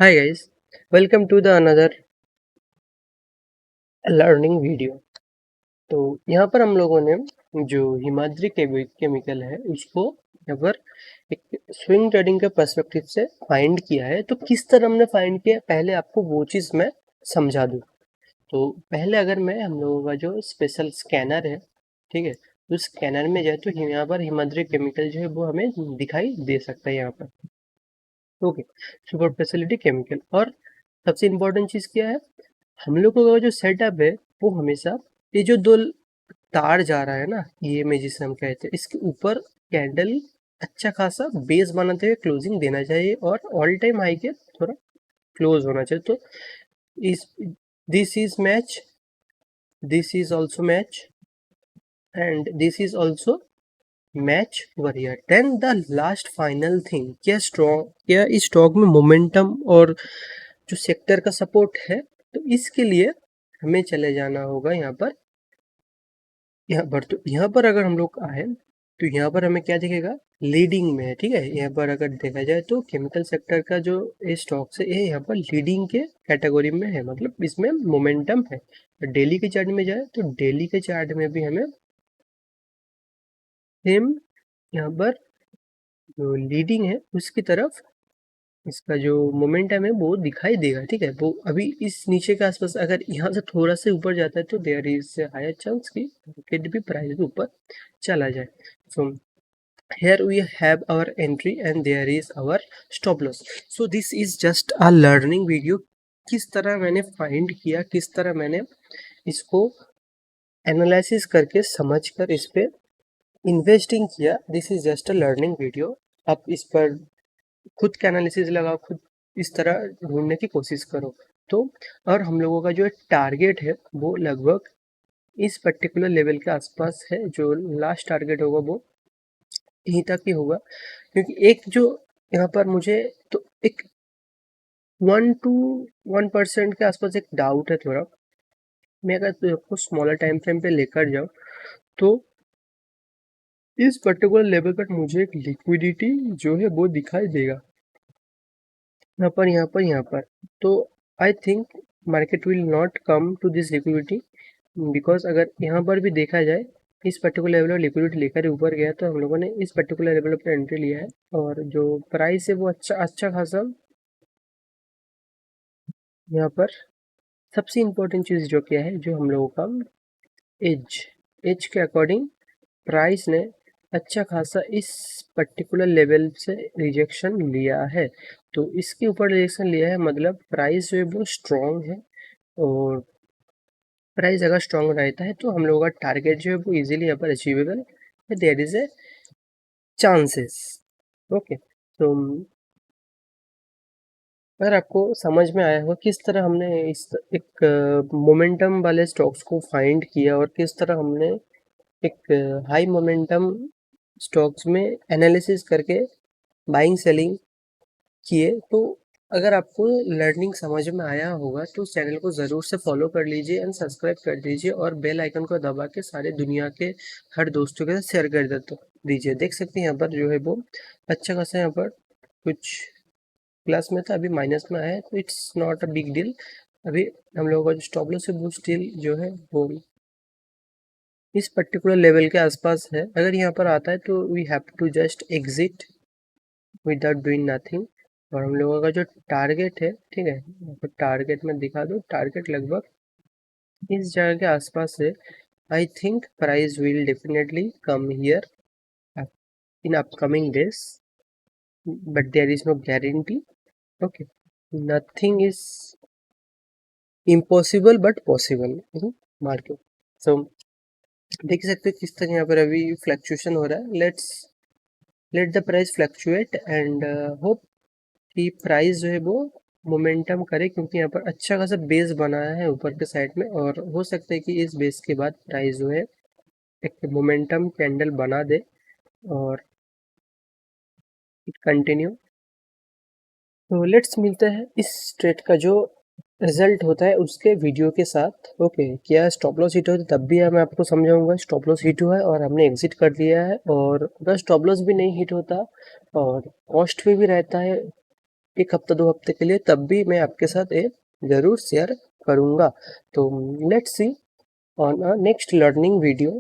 Hi guys, welcome to the another learning video. तो यहाँ पर हम लोगों ने जो हिमाद्री केमिकल है उसको यहाँ पर एक स्विंग ट्रेडिंग के पर्सपेक्टिव से फाइंड किया है। तो किस तरह हमने फाइंड किया, पहले आपको वो चीज़ मैं समझा दूँ। तो पहले अगर मैं हम लोगों का जो स्पेशल स्कैनर है, ठीक है, उस स्कैनर में जाए तो यहाँ पर हिमाद्री केमिकल जो है वो हमें दिखाई दे सकता है यहाँ पर। Okay, super speciality chemical. और सबसे इम्पोर्टेंट चीज़ क्या है, हम लोगों का जो सेटअप है वो हमेशा ये जो दो तार जा रहा है ना, ये में जिसे हम कहते हैं, इसके ऊपर कैंडल अच्छा खासा बेस बनाते हुए क्लोजिंग देना चाहिए और ऑल टाइम हाई के थोड़ा क्लोज होना चाहिए। तो इस this is match, this is also match and this is also match over here. Then the last final thing, क्या इस स्टॉक में मोमेंटम और जो सेक्टर का सपोर्ट है, तो इसके लिए हमें चले जाना होगा यहाँ पर। तो यहाँ पर अगर हम लोग आए तो यहाँ पर हमें क्या दिखेगा, लीडिंग में है, ठीक है। यहाँ पर अगर देखा जाए तो केमिकल सेक्टर का जो ये स्टॉक्स है ये यहाँ पर लीडिंग के कैटेगरी में है, मतलब इसमें मोमेंटम है। तो डेली के चार्ट में जाए तो डेली के चार्ट में भी हमें सेम यहाँ पर जो लीडिंग है उसकी तरफ इसका जो मोमेंटम है वो दिखाई देगा, ठीक है। वो अभी इस नीचे के आसपास अगर यहाँ से थोड़ा से ऊपर जाता है तो देयर इज हायर चांस कि मार्केट भी प्राइस ऊपर चला जाए। सो here we have our entry and there is our stop loss. so this is just a learning video, किस तरह मैंने फाइंड किया, किस तरह मैंने इसको एनालिसिस करके समझकर इस पे इन्वेस्टिंग किया। This is just a learning video. आप इस पर खुद का एनालिसिस लगाओ, खुद इस तरह ढूंढने की कोशिश करो। तो और हम लोगों का जो टारगेट है वो लगभग इस पर्टिकुलर लेवल के आसपास है। जो लास्ट टारगेट होगा वो यहीं तक ही होगा, क्योंकि एक जो यहाँ पर मुझे तो एक 1% के आसपास एक डाउट है थोड़ा। मैं अगर आपको स्मॉलर टाइम फ्रेम पे लेकर जाऊँ तो इस पर्टिकुलर लेवल पर मुझे एक लिक्विडिटी जो है वो दिखाई देगा, यहाँ पर। तो I think market will not come to this liquidity, because अगर यहाँ पर भी देखा जाए इस पर्टिकुलर लेवल पर लिक्विडिटी लेकर ऊपर गया तो हम लोगों ने इस पर्टिकुलर लेवल पर एंट्री लिया है और जो प्राइस है वो अच्छा खासा यहाँ पर। सबसे इम्पोर्टेंट चीज़ जो क्या है, जो हम लोगों का एज एज के अकॉर्डिंग प्राइस ने अच्छा खासा इस पर्टिकुलर लेवल से रिजेक्शन लिया है। तो इसके ऊपर रिजेक्शन लिया है मतलब प्राइस जो है वो स्ट्रॉन्ग है, और प्राइस अगर स्ट्रॉन्ग रहता है तो हम लोगों का टारगेट जो है वो इजीली यहाँ पर अचीवेबल है, there is a chances. Okay, तो अगर आपको समझ में आया होगा किस तरह हमने इस एक मोमेंटम वाले स्टॉक्स को फाइंड किया और किस तरह हमने एक हाई मोमेंटम स्टॉक्स में एनालिसिस करके बाइंग सेलिंग किए, तो अगर आपको लर्निंग समझ में आया होगा तो चैनल को ज़रूर से फॉलो कर लीजिए एंड सब्सक्राइब कर दीजिए और बेल आइकन को दबा के सारे दुनिया के हर दोस्तों के साथ शेयर कर दीजिए। देख सकते हैं यहाँ पर जो है वो अच्छा खासा यहाँ पर कुछ प्लस में था, अभी माइनस में आया है, तो it's not a big deal. अभी हम लोगों का जो स्टॉप लॉस है वो स्टिल जो है वो इस पर्टिकुलर लेवल के आसपास है। अगर यहाँ पर आता है तो we have to just exit without doing nothing. और हम लोगों का जो टारगेट है, ठीक है, तो टारगेट में दिखा दो, टारगेट लगभग इस जगह के आसपास है। I think price will definitely come here in upcoming days, but there is no guarantee. Okay, nothing is impossible but possible in market. So देख सकते हो किस तरह यहाँ पर अभी फ्लक्चुएशन हो रहा है। Let the price fluctuate and hope कि प्राइस जो है वो मोमेंटम करे, क्योंकि यहाँ पर अच्छा खासा बेस बनाया है ऊपर के साइड में, और हो सकता है कि इस बेस के बाद प्राइस जो है एक मोमेंटम कैंडल बना दे और इट कंटिन्यू। तो लेट्स मिलते हैं इस ट्रेड का जो रिजल्ट होता है उसके वीडियो के साथ। ओके, क्या स्टॉप लॉस हिट हो तो तब भी मैं आपको समझाऊंगा। स्टॉप लॉस हिट हुआ है और हमने एग्जिट कर लिया है, और अगर स्टॉप लॉस भी नहीं हिट होता और कॉस्ट पे भी रहता है 1 हफ्ता 2 हफ्ते के लिए, तब भी मैं आपके साथ ये ज़रूर शेयर करूँगा। तो let's see on a next learning video.